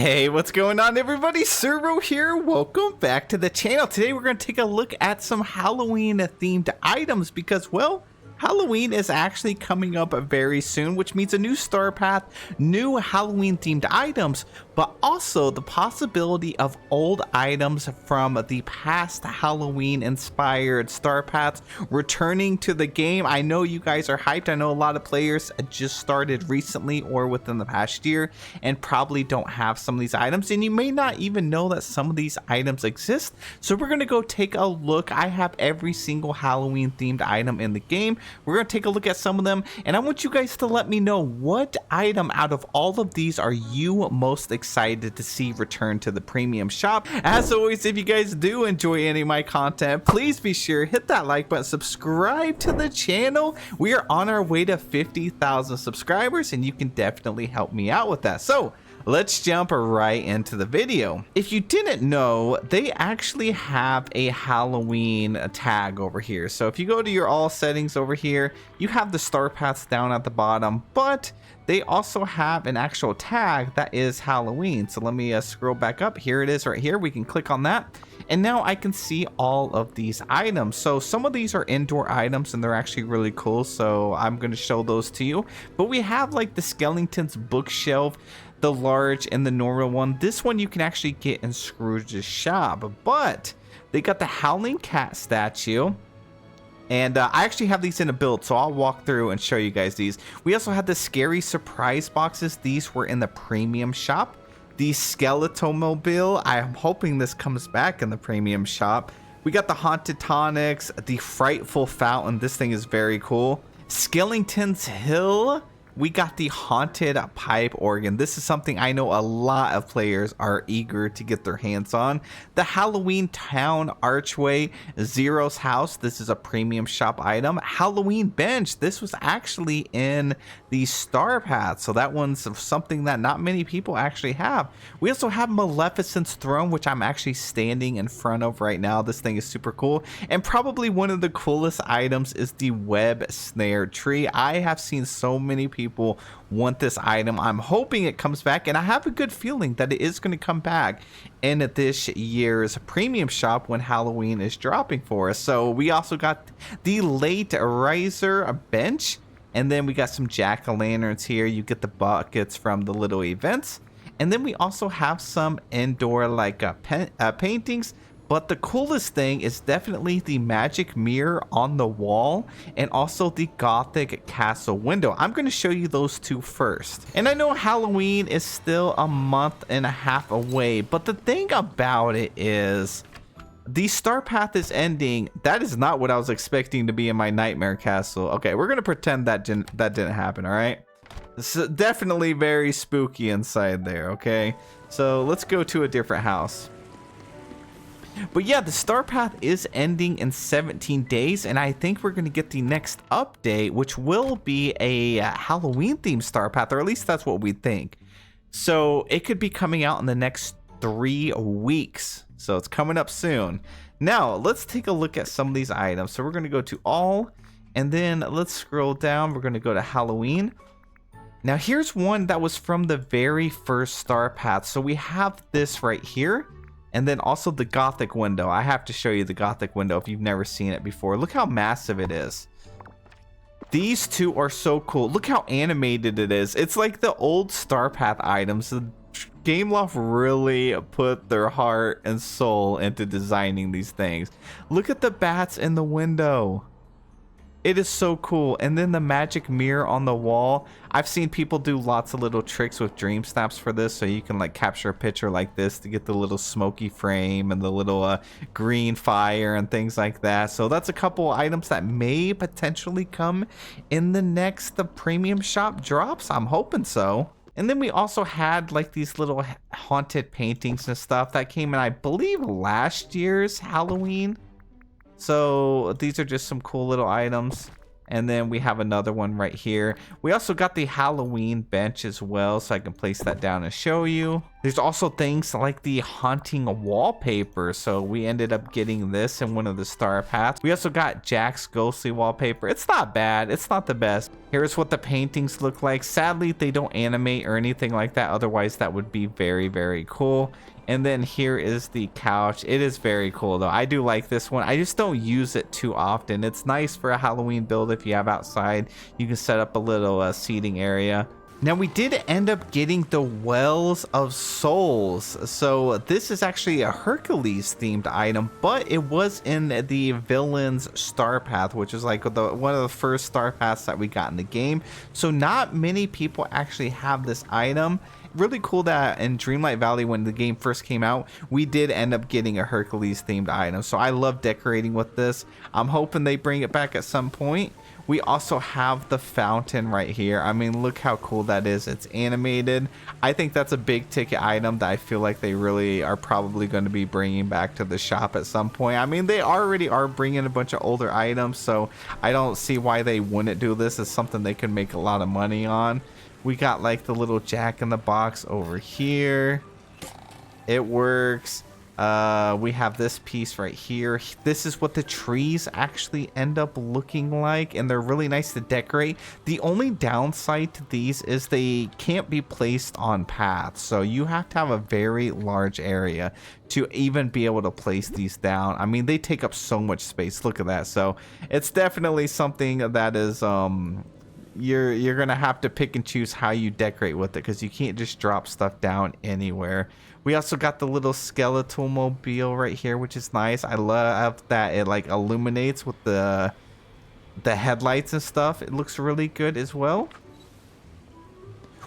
Hey, what's going on everybody? Servo here. Welcome back to the channel. Today we're going to take a look at some Halloween themed items because, well, Halloween is actually coming up very soon, which means a new star path, new Halloween themed items, but also the possibility of old items from the past Halloween inspired star paths returning to the game. I know you guys are hyped. I know a lot of players just started recently or within the past year and probably don't have some of these items, and you may not even know that some of these items exist. So we're going to go take a look. I have every single Halloween themed item in the game. We're going to take a look at some of them, and I want you guys to let me know what item out of all of these are you most excited to see return to the premium shop. As always, if you guys do enjoy any of my content, please be sure hit that like button, subscribe to the channel. We are on our way to 50,000 subscribers, and you can definitely help me out with that. So let's jump right into the video. If you didn't know, they actually have a Halloween tag over here. So if you go to your all settings over here, you have the star paths down at the bottom, but they also have an actual tag that is Halloween. So let me scroll back up. Here it is right here. We can click on that. And now I can see all of these items. So some of these are indoor items and they're actually really cool. So I'm going to show those to you. But we have like the Skeleton's bookshelf, the large and the normal one. This one you can actually get in Scrooge's shop, but they got the Howling Cat statue. And I actually have these in a build, so I'll walk through and show you guys these. We also had the scary surprise boxes. These were in the premium shop. The Skeletomobile, I'm hoping this comes back in the premium shop. We got the Haunted Tonics, the Frightful Fountain. This thing is very cool. Skeleton's Hill. We got the Haunted Pipe Organ. This is something I know a lot of players are eager to get their hands on. The Halloween Town Archway, Zero's House. This is a premium shop item. Halloween Bench. This was actually in the Star Path, so that one's something that not many people actually have. We also have Maleficent's Throne, which I'm actually standing in front of right now. This thing is super cool. And probably one of the coolest items is the Web Snare Tree. I have seen so many people want this item. I'm hoping it comes back, and I have a good feeling that it is going to come back in this year's premium shop when Halloween is dropping for us. So we also got the Late Riser Bench, and then we got some jack-o'-lanterns here. You get the buckets from the little events, and then we also have some indoor like paintings. But the coolest thing is definitely the magic mirror on the wall and also the Gothic castle window. I'm going to show you those two first. And I know Halloween is still a month and a half away, but the thing about it is the star path is ending. That is not what I was expecting to be in my nightmare castle. Okay, we're going to pretend that didn't happen, all right? It's definitely very spooky inside there, okay? So let's go to a different house. But yeah, the star path is ending in 17 days, and I think we're going to get the next update, which will be a Halloween themed star path, or at least that's what we think. So it could be coming out in the next 3 weeks. So it's coming up soon. Now let's take a look at some of these items. So we're going to go to all, and then let's scroll down. We're going to go to Halloween. Now here's one that was from the very first star path. So we have this right here. And then also the Gothic window. I have to show you the Gothic window if you've never seen it before. Look how massive it is. These two are so cool. Look how animated it is. It's like the old Star Path items. The Gameloft really put their heart and soul into designing these things. Look at the bats in the window. It is so cool. And then the magic mirror on the wall. I've seen people do lots of little tricks with dream snaps for this, so you can like capture a picture like this to get the little smoky frame and the little green fire and things like that. So that's a couple items that may potentially come in the next premium shop drops. I'm hoping so. And then we also had like these little haunted paintings and stuff that came in, I believe, last year's Halloween. So these are just some cool little items. And then we have another one right here. We also got the Halloween bench as well, so I can place that down and show you. There's also things like the haunting wallpaper. So we ended up getting this in one of the star paths. We also got Jack's ghostly wallpaper. It's not bad. It's not the best. Here's what the paintings look like. Sadly, they don't animate or anything like that. Otherwise, that would be very, very cool. And then here is the couch. It is very cool though. I do like this one. I just don't use it too often. It's nice for a Halloween build if you have outside. You can set up a little seating area. Now we did end up getting the Wells of Souls. So this is actually a Hercules themed item, but it was in the villain's star path, which is like one of the first star paths that we got in the game. So not many people actually have this item. Really cool that in Dreamlight Valley, when the game first came out, we did end up getting a Hercules themed item. So I love decorating with this. I'm hoping they bring it back at some point. We also have the fountain right here. I mean, look how cool that is. It's animated. I think that's a big ticket item that I feel like they really are probably going to be bringing back to the shop at some point. I mean, they already are bringing a bunch of older items, so I don't see why they wouldn't do this. It's something they can make a lot of money on. We got like the little Jack in the Box over here. It works. We have this piece right here. This is what the trees actually end up looking like, and they're really nice to decorate. The only downside to these is they can't be placed on paths, so you have to have a very large area to even be able to place these down. I mean, they take up so much space. Look at that. So it's definitely something that is you're gonna have to pick and choose how you decorate with it, because you can't just drop stuff down anywhere. We also got the little skeletal mobile right here, which is nice. I love that it like illuminates with the headlights and stuff. It looks really good as well.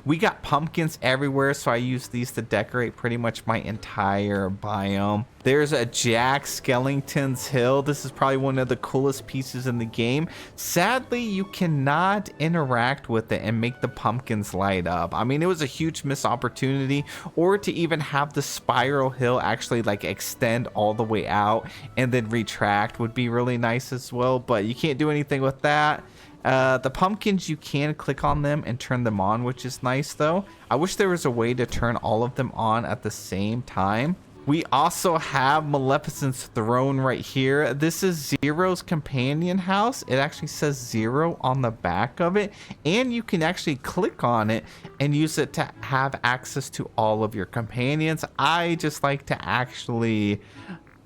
We got pumpkins everywhere, so I use these to decorate pretty much my entire biome. There's a Jack Skellington's Hill. This is probably one of the coolest pieces in the game. Sadly, you cannot interact with it and make the pumpkins light up. I mean, it was a huge missed opportunity, or to even have the spiral hill actually like extend all the way out and then retract would be really nice as well, but you can't do anything with that. The pumpkins, you can click on them and turn them on, which is nice though. I wish there was a way to turn all of them on at the same time. We also have Maleficent's throne right here. This is Zero's companion house. It actually says Zero on the back of it, and you can actually click on it and use it to have access to all of your companions. I just like to actually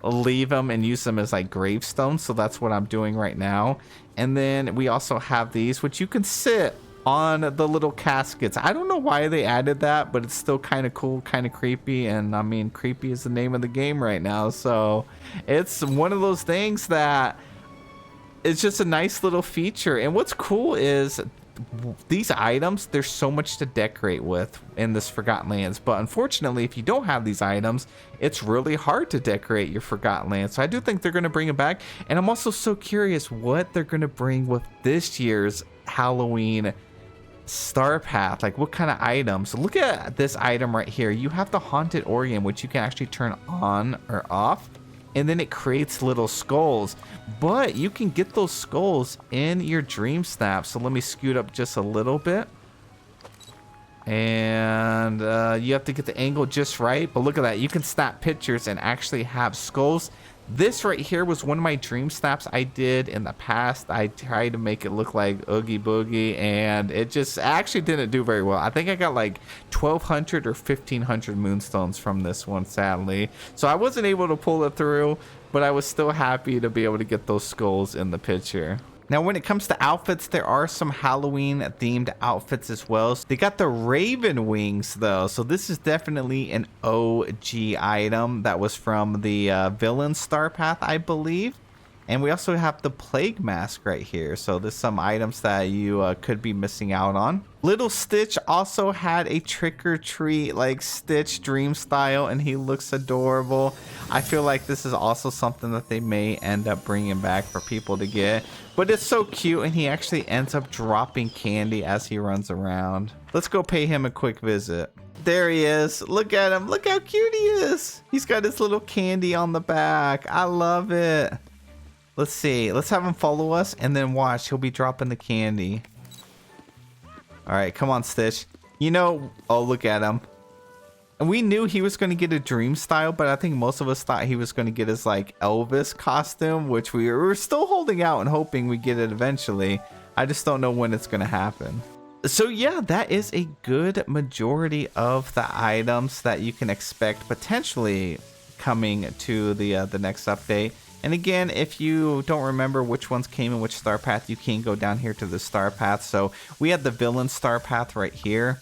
leave them and use them as like gravestones, so that's what I'm doing right now. And then we also have these, which you can sit on the little caskets. I don't know why they added that, but it's still kind of cool, kind of creepy. And I mean, creepy is the name of the game right now, so it's one of those things that it's just a nice little feature. And what's cool is these items, there's so much to decorate with in this Forgotten Lands, but unfortunately, if you don't have these items, it's really hard to decorate your Forgotten Lands. So I do think they're going to bring it back, and I'm also so curious what they're going to bring with this year's Halloween star path. Like, what kind of items? Look at this item right here. You have the haunted organ, which you can actually turn on or off, and then it creates little skulls, but you can get those skulls in your dream snap. So let me scoot up just a little bit, and you have to get the angle just right, but look at that. You can snap pictures and actually have skulls. This right here was one of my dream snaps I did in the past. I tried to make it look like Oogie Boogie, and it just actually didn't do very well. I think I got like 1,200 or 1,500 moonstones from this one, sadly. So I wasn't able to pull it through, but I was still happy to be able to get those skulls in the picture. Now, when it comes to outfits, there are some Halloween themed outfits as well. They got the Raven wings though, so this is definitely an OG item that was from the villain star path, I believe. And we also have the plague mask right here, so there's some items that you could be missing out on. Little Stitch also had a trick-or-treat like Stitch dream style, and he looks adorable. I feel like this is also something that they may end up bringing back for people to get, but it's so cute, and he actually ends up dropping candy as he runs around. Let's go pay him a quick visit. There he is. Look at him. Look how cute he is. He's got his little candy on the back. I love it. Let's see. Let's have him follow us, and then watch. He'll be dropping the candy. All right, come on, Stitch. You know, oh, look at him. we knew he was going to get a dream style, but I think most of us thought he was going to get his like Elvis costume, which we were still holding out and hoping we get it eventually. I just don't know when it's going to happen. So yeah, that is a good majority of the items that you can expect potentially coming to the next update. And again, if you don't remember which ones came in which star path, you can go down here to the star path. So we had the villain star path right here.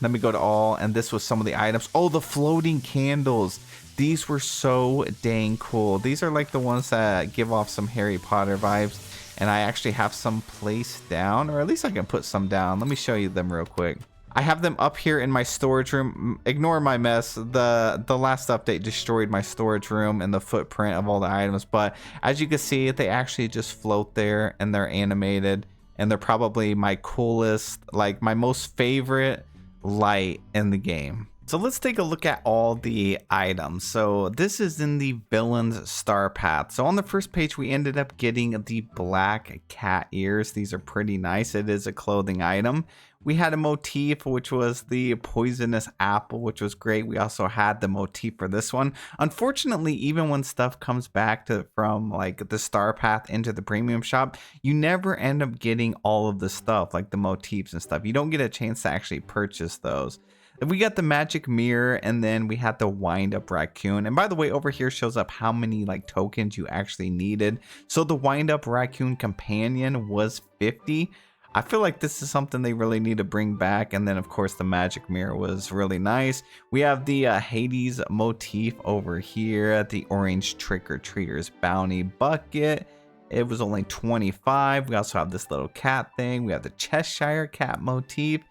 Let me go to all, and this was some of the items. Oh, the floating candles. These were so dang cool. These are like the ones that give off some Harry Potter vibes. And I actually have some placed down, or at least I can put some down. Let me show you them real quick. I have them up here in my storage room. Ignore my mess. The last update destroyed my storage room and the footprint of all the items. But as you can see, they actually just float there and they're animated. And they're probably my coolest, like my most favorite light in the game. So let's take a look at all the items. So this is in the villain's star path. So on the first page, we ended up getting the black cat ears. These are pretty nice. It is a clothing item. We had a motif, which was the poisonous apple, which was great. We also had the motif for this one. Unfortunately, even when stuff comes back from like the star path into the premium shop, you never end up getting all of the stuff, like the motifs and stuff. You don't get a chance to actually purchase those. We got the magic mirror, and then we had the wind up raccoon. And by the way, over here shows up how many like tokens you actually needed. So the wind up raccoon companion was 50. I feel like this is something they really need to bring back. And then of course the magic mirror was really nice. We have the Hades motif over here, the orange trick-or-treaters bounty bucket. It was only 25. We also have this little cat thing. We have the Cheshire cat motif.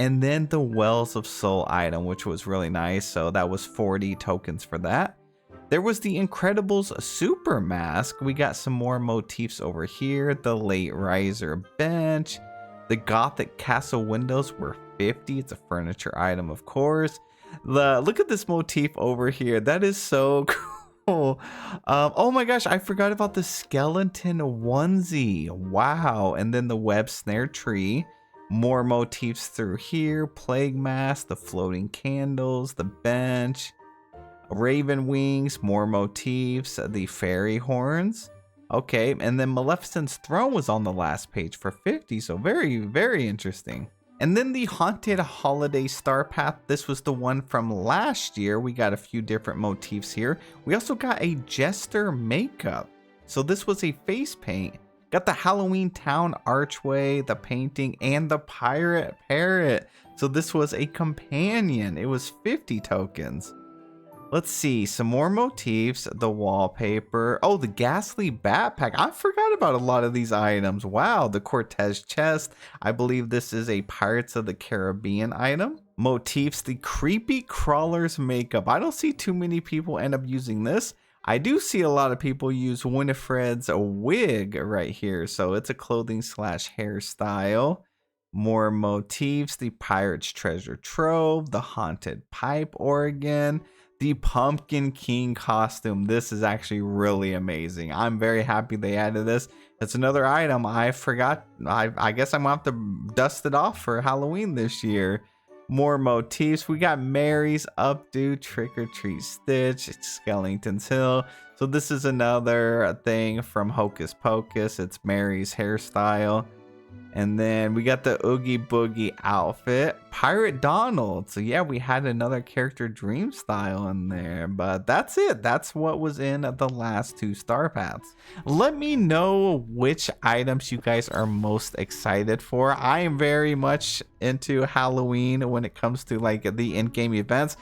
And then the Wells of Soul item, which was really nice. So that was 40 tokens for that. There was the Incredibles super mask. We got some more motifs over here. The late riser bench. The Gothic castle windows were 50. It's a furniture item, of course. Look at this motif over here. That is so cool. Oh my gosh, I forgot about the skeleton onesie. Wow. And then the web snare tree. More motifs through here. Plague mask, the floating candles, the bench, raven wings, more motifs, the fairy horns. Okay, and then Maleficent's throne was on the last page for 50, so very, very interesting. And then the haunted holiday star path. This was the one from last year. We got a few different motifs here. We also got a jester makeup. So this was a face paint. Got the Halloween town archway, the painting, and the pirate parrot. So this was a companion. It was 50 tokens. Let's see, some more motifs, the wallpaper. Oh, the ghastly backpack. I forgot about a lot of these items. Wow, the Cortez chest. I believe this is a Pirates of the Caribbean item. Motifs, the creepy crawler's makeup. I don't see too many people end up using this. I do see a lot of people use Winifred's wig right here. So it's a clothing / hairstyle. More motifs, the Pirate's treasure trove, the haunted pipe organ, the Pumpkin King costume. This is actually really amazing. I'm very happy they added this. It's another item I forgot. I guess I'm gonna have to dust it off for Halloween this year. More motifs. We got Mary's updo, trick or treat Stitch, Skellington's Hill. So this is another thing from Hocus Pocus. It's Mary's hairstyle. And then we got the Oogie Boogie outfit, Pirate Donald. So yeah, we had another character dream style in there, but that's it. That's what was in the last 2 star paths. Let me know which items you guys are most excited for. I am very much into Halloween when it comes to like the in-game events.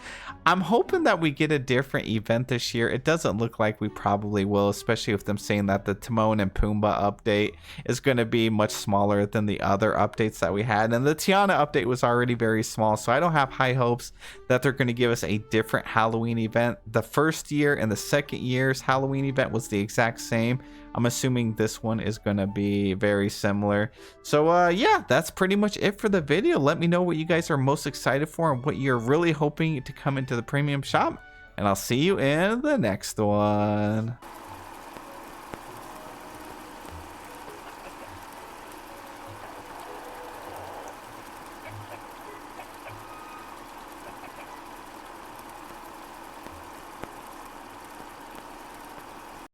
I'm hoping that we get a different event this year. It doesn't look like we probably will, especially with them saying that the Timon and Pumbaa update is going to be much smaller than the other updates that we had. And the Tiana update was already very small, so I don't have high hopes that they're going to give us a different Halloween event. The first year and the second year's Halloween event was the exact same. I'm assuming this one is going to be very similar. So yeah, that's pretty much it for the video. Let me know what you guys are most excited for and what you're really hoping to come into the premium shop. And I'll see you in the next one.